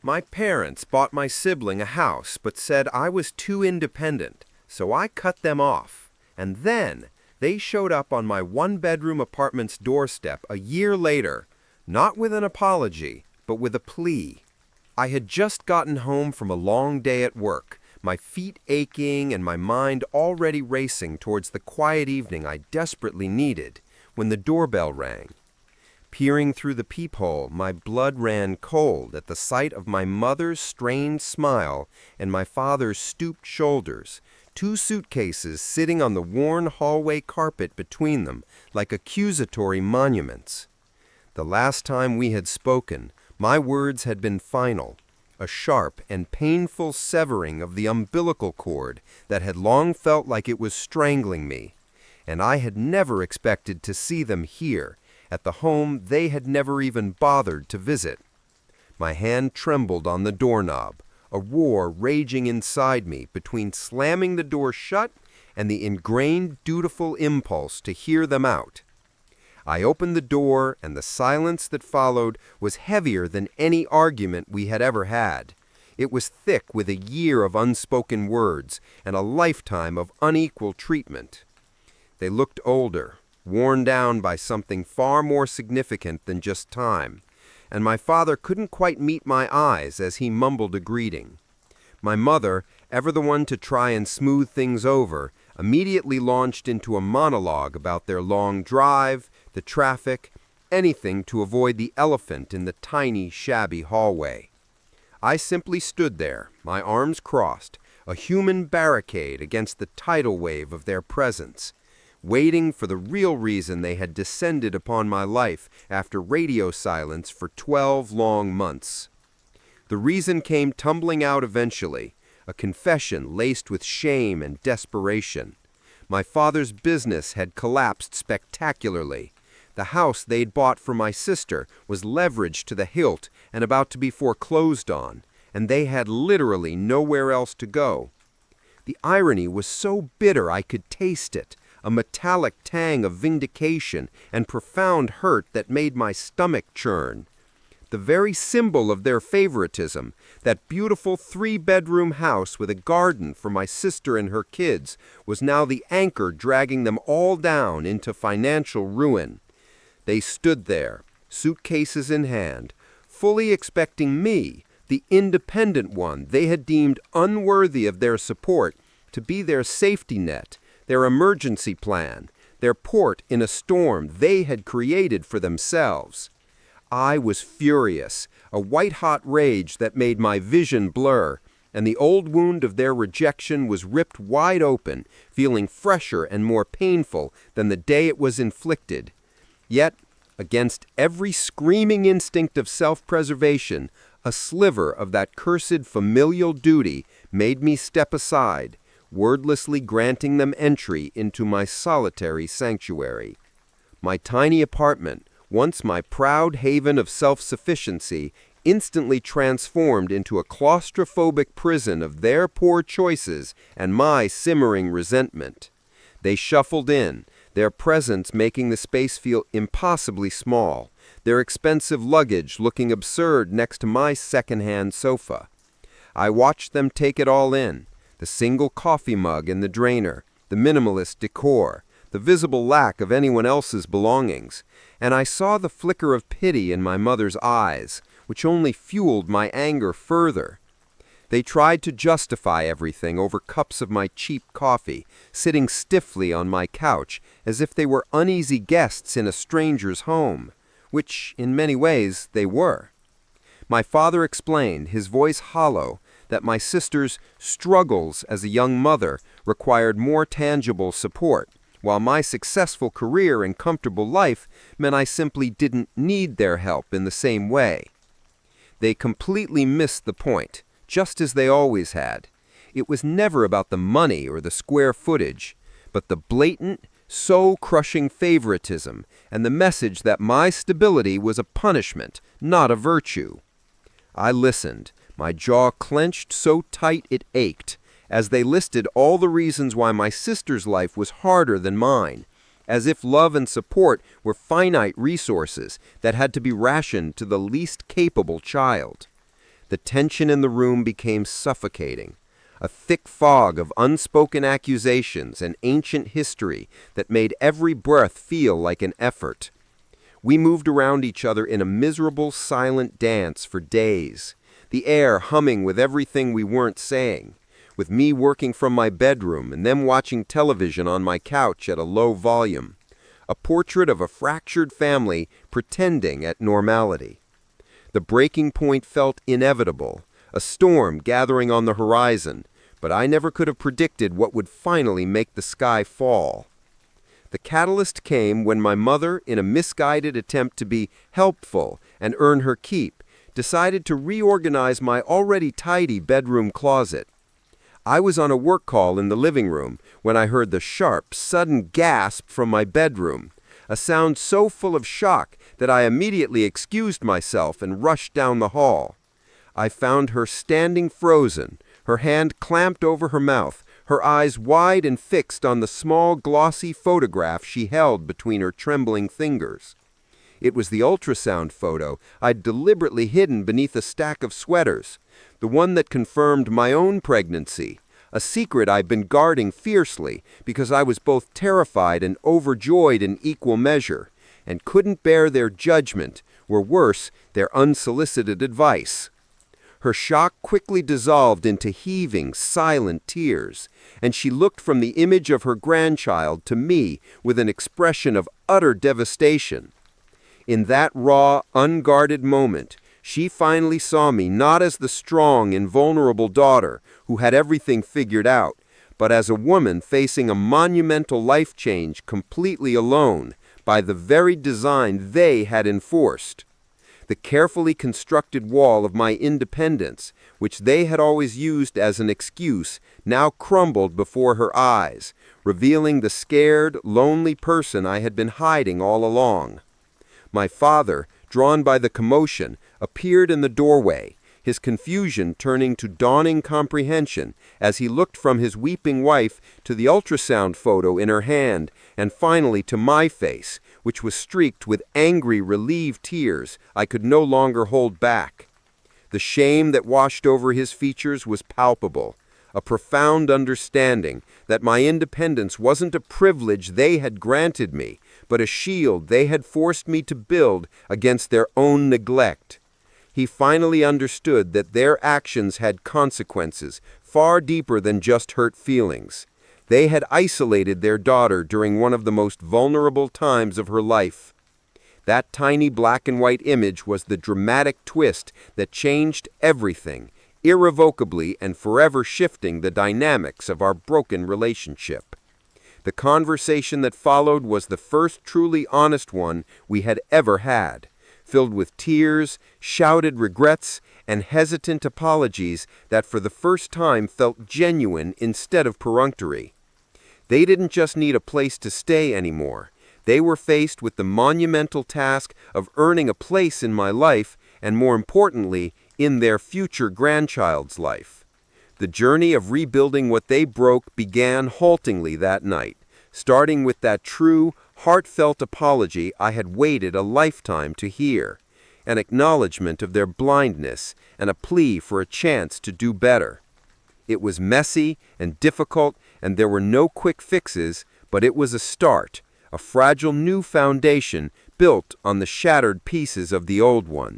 My parents bought my sibling a house but said I was too independent, so I cut them off. And then they showed up on my one-bedroom apartment's doorstep a year later, not with an apology, but with a plea. I had just gotten home from a long day at work, my feet aching and my mind already racing towards the quiet evening I desperately needed, when the doorbell rang. Peering through the peephole, my blood ran cold at the sight of my mother's strained smile and my father's stooped shoulders, two suitcases sitting on the worn hallway carpet between them like accusatory monuments. The last time we had spoken, my words had been final, a sharp and painful severing of the umbilical cord that had long felt like it was strangling me, and I had never expected to see them here, at the home they had never even bothered to visit. My hand trembled on the doorknob, a war raging inside me between slamming the door shut and the ingrained dutiful impulse to hear them out. I opened the door, and the silence that followed was heavier than any argument we had ever had. It was thick with a year of unspoken words and a lifetime of unequal treatment. They looked older, worn down by something far more significant than just time, and my father couldn't quite meet my eyes as he mumbled a greeting. My mother, ever the one to try and smooth things over, immediately launched into a monologue about their long drive, the traffic, anything to avoid the elephant in the tiny, shabby hallway. I simply stood there, my arms crossed, a human barricade against the tidal wave of their presence, waiting for the real reason they had descended upon my life after radio silence for 12 long months. The reason came tumbling out eventually, a confession laced with shame and desperation. My father's business had collapsed spectacularly. The house they'd bought for my sister was leveraged to the hilt and about to be foreclosed on, and they had literally nowhere else to go. The irony was so bitter I could taste it, a metallic tang of vindication and profound hurt that made my stomach churn. The very symbol of their favoritism, that beautiful 3-bedroom house with a garden for my sister and her kids, was now the anchor dragging them all down into financial ruin. They stood there, suitcases in hand, fully expecting me, the independent one they had deemed unworthy of their support, to be their safety net, their emergency plan, their port in a storm they had created for themselves. I was furious, a white-hot rage that made my vision blur, and the old wound of their rejection was ripped wide open, feeling fresher and more painful than the day it was inflicted. Yet, against every screaming instinct of self-preservation, a sliver of that cursed familial duty made me step aside, wordlessly granting them entry into my solitary sanctuary. My tiny apartment, once my proud haven of self-sufficiency, instantly transformed into a claustrophobic prison of their poor choices and my simmering resentment. They shuffled in, their presence making the space feel impossibly small, their expensive luggage looking absurd next to my second-hand sofa. I watched them take it all in, the single coffee mug in the drainer, the minimalist decor, the visible lack of anyone else's belongings, and I saw the flicker of pity in my mother's eyes, which only fueled my anger further. They tried to justify everything over cups of my cheap coffee, sitting stiffly on my couch as if they were uneasy guests in a stranger's home, which, in many ways, they were. My father explained, his voice hollow, that my sister's struggles as a young mother required more tangible support, while my successful career and comfortable life meant I simply didn't need their help in the same way. They completely missed the point, just as they always had. It was never about the money or the square footage, but the blatant, soul-crushing favoritism and the message that my stability was a punishment, not a virtue. I listened, my jaw clenched so tight it ached, as they listed all the reasons why my sister's life was harder than mine, as if love and support were finite resources that had to be rationed to the least capable child. The tension in the room became suffocating. A thick fog of unspoken accusations and ancient history that made every breath feel like an effort. We moved around each other in a miserable, silent dance for days, the air humming with everything we weren't saying, with me working from my bedroom and them watching television on my couch at a low volume. A portrait of a fractured family pretending at normality. The breaking point felt inevitable, a storm gathering on the horizon, but I never could have predicted what would finally make the sky fall. The catalyst came when my mother, in a misguided attempt to be helpful and earn her keep, decided to reorganize my already tidy bedroom closet. I was on a work call in the living room when I heard the sharp, sudden gasp from my bedroom, a sound so full of shock that I immediately excused myself and rushed down the hall. I found her standing frozen, her hand clamped over her mouth, her eyes wide and fixed on the small, glossy photograph she held between her trembling fingers. It was the ultrasound photo I'd deliberately hidden beneath a stack of sweaters, the one that confirmed my own pregnancy, a secret I'd been guarding fiercely because I was both terrified and overjoyed in equal measure, and couldn't bear their judgment, or worse, their unsolicited advice. Her shock quickly dissolved into heaving, silent tears, and she looked from the image of her grandchild to me with an expression of utter devastation. In that raw, unguarded moment, she finally saw me not as the strong, invulnerable daughter who had everything figured out, but as a woman facing a monumental life change completely alone by the very design they had enforced. The carefully constructed wall of my independence, which they had always used as an excuse, now crumbled before her eyes, revealing the scared, lonely person I had been hiding all along. My father, drawn by the commotion, appeared in the doorway, his confusion turning to dawning comprehension as he looked from his weeping wife to the ultrasound photo in her hand and finally to my face, which was streaked with angry, relieved tears I could no longer hold back. The shame that washed over his features was palpable, a profound understanding that my independence wasn't a privilege they had granted me, but a shield they had forced me to build against their own neglect. He finally understood that their actions had consequences far deeper than just hurt feelings. They had isolated their daughter during one of the most vulnerable times of her life. That tiny black and white image was the dramatic twist that changed everything, irrevocably and forever shifting the dynamics of our broken relationship. The conversation that followed was the first truly honest one we had ever had, filled with tears, shouted regrets, and hesitant apologies that for the first time felt genuine instead of perfunctory. They didn't just need a place to stay anymore. They were faced with the monumental task of earning a place in my life and, more importantly, in their future grandchild's life. The journey of rebuilding what they broke began haltingly that night, starting with that true, heartfelt apology I had waited a lifetime to hear, an acknowledgement of their blindness and a plea for a chance to do better. It was messy and difficult, and there were no quick fixes, but it was a start, a fragile new foundation built on the shattered pieces of the old one.